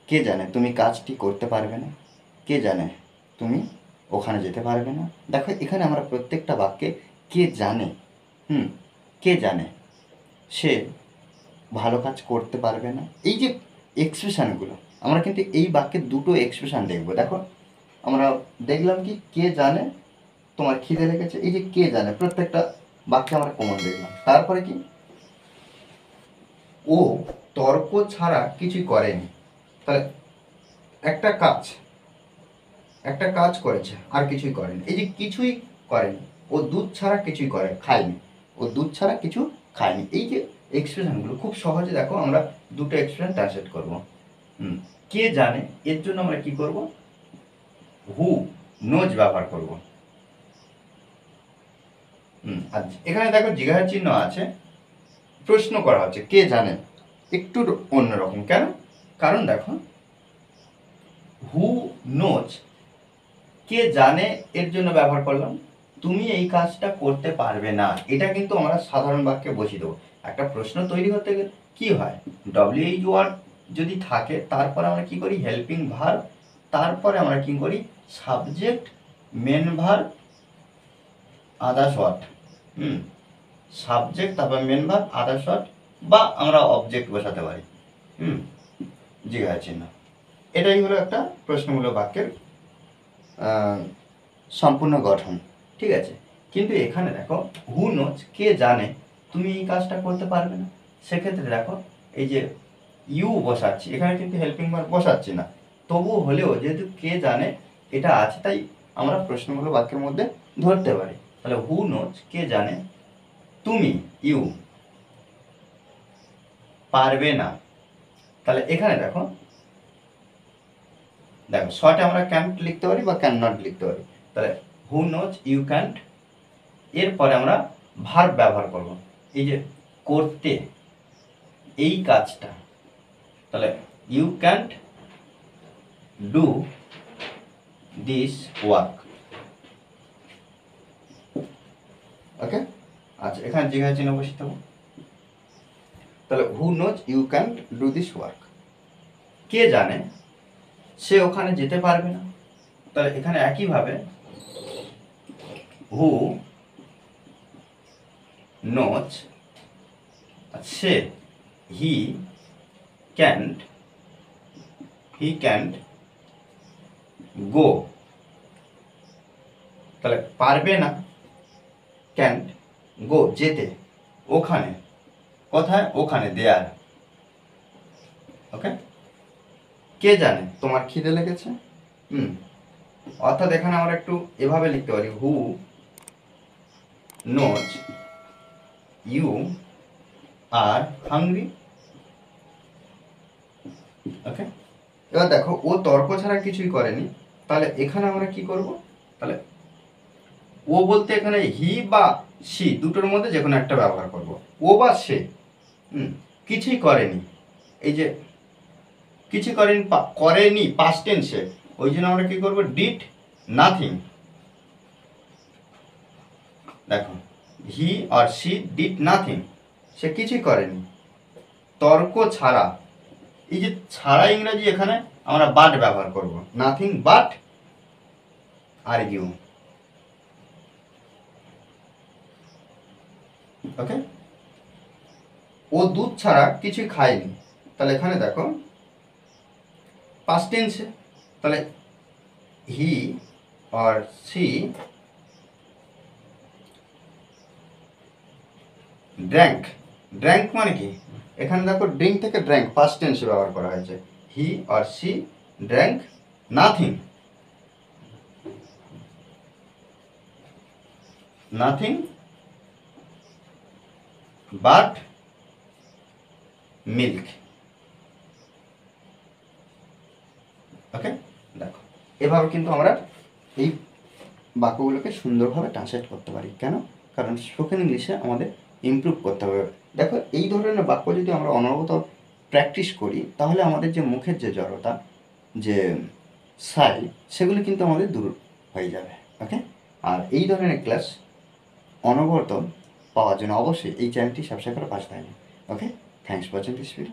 কে জানে তুমি কাজটি করতে পারবে না, কে জানে তুমি ওখানে যেতে পারবে না। দেখো এখানে আমরা প্রত্যেকটা বাক্যে কে জানে, কে জানে সে ভালো কাজ করতে পারবে না, এই যে এক্সপ্রেশানগুলো, আমরা কিন্তু এই বাক্যে দুটো এক্সপ্রেশান দেখব। দেখো আমরা দেখলাম কি কে জানে তোমার খিদে লেগেছে, এই যে কে জানে প্রত্যেকটা বাক্যে আমরা কমন দেখলাম। তারপরে কি ও তর্ক ছাড়া কিছুই করেনি, তাহলে একটা কাজ করেছে আর কিছুই করেনি, এই যে কিছুই করেনি, ও দুধ ছাড়া কিছুই খায়নি, ও দুধ ছাড়া কিছু খায়নি। এই যে এক্সপ্রেশনগুলো খুব সহজে দেখো আমরা দুটো এক্সপ্রেশন ট্রান্সলেট করব। কে জানে এর জন্য আমরা কি করব, হু নোজ ব্যবহার করব। আর এখানে দেখো জিজ্ঞাসা চিহ্ন আছে, প্রশ্ন করা হচ্ছে কে জানে, একটু অন্যরকম কেন, কারণ দেখো হু নোজ কে জানে এর জন্য ব্যবহার করলাম, তুমি এই কাজটা করতে পারবে না, এটা কিন্তু আমরা সাধারণ বাক্যে বসিয়ে দেবো। একটা প্রশ্ন তৈরি হতে গেলে কি হয়, ডব্লিউএইচ ওয়ার্ড যদি থাকে তারপরে আমরা কি করি, হেল্পিং ভার্ব, তারপরে আমরা কি করি, subject main verb others word, subject তারপর মেন ভার্ব আদার্স ওয়ার্ড, বা আমরা অবজেক্ট বসাতে পারি, জিজ্ঞাসা চিহ্ন। এটাই হলো একটা প্রশ্নমূলক বাক্যের সম্পূর্ণ গঠন, ঠিক আছে। কিন্তু এখানে দেখো হু নোজ কে জানে তুমি এই কাজটা করতে পারবে না, সেক্ষেত্রে দেখো এই যে ইউ বসাচ্ছি, এখানে কিন্তু হেল্পিং ভার্ব বসাচ্ছি না, তবু হলেও যেহেতু কে জানে এটা আছে, তাই আমরা প্রশ্নমূলক বাক্যের মধ্যে ধরতে পারি। তাহলে হু নোজ কে জানে তুমি ইউ পারবে না, তাহলে এখানে দেখো শর্টে আমরা ক্যান্ট লিখতে পারি বা ক্যান নট লিখতে পারি। তাহলে হু নোজ ইউ ক্যান্ট, এরপরে আমরা ভার্ব ব্যবহার করব, এই যে করতে এই কাজটা, তাহলে you can't do this work, okay. আচ্ছা এখানে জিজ্ঞাসা চিহ্ন বসিয়ে দেবো, তাহলে who knows you can't do this work, কে জানে সে ওখানে যেতে পারবে না, তাহলে এখানে একইভাবে who knows say he can't গো, তাহলে পারবে না ক্যান্ট গো যেতে, ওখানে, কোথায়, ওখানে, দেয়ার, ওকে। কে জানে তোমার খিদে লেগেছে, অর্থাৎ এখানে আমরা একটু এভাবে লিখতে পারি, who knows you are hungry, okay. এবার দেখো ও তর্ক ছাড়া কিছুই করেনি, তাহলে এখানে আমরা কি করব, তাহলে ও বলতে এখানে হি বা সি দুটোর মধ্যে যে কোনো একটা ব্যবহার করব, ও বা সে কিছুই করেনি, এই যে কিছু করেনি পাস্ট টেন্সে, ওই জন্য আমরা কি করব, ডিড নাথিং, দেখো হি আর সি ডিড নাথিং, সে কিছুই করেনি, তর্ক ছাড়া, এই যে ছাড়া ইংরেজি এখানে আমরা বাট ব্যবহার করব, নাথিং বাট আর্গিউ, ওকে। ও দুধ ছাড়া কিছুই খায়নি, তাহলে এখানে দেখো পাস্ট টেন্সে, তাহলে হি আর সি ড্র্যাঙ্ক মানে কি, এখানে দেখো ড্রিঙ্ক থেকে ড্র্যাঙ্ক পাস্ট টেন্সে ব্যবহার করা হয়েছে, he or she drank nothing but milk, okay. দেখো এভাবে কিন্তু আমরা এই বাক্যগুলোকে সুন্দরভাবে ট্রান্সলেট করতে পারি, কেন, কারণ স্পোকেন ইংলিশে আমাদের ইমপ্রুভ করতে হবে। দেখো এই ধরনের বাক্য যদি আমরা অনবরত প্র্যাকটিস করি তাহলে আমাদের যে মুখের যে জড়তা, যে সাই, সেগুলো কিন্তু আমাদের দূর হয়ে যাবে, ওকে। আর এই ধরনের ক্লাস অনবরত পাওয়ার জন্য অবশ্যই এই চ্যানেলটি সাবস্ক্রাইব করে পাশে থাকবে, okay. Thanks for watching this video.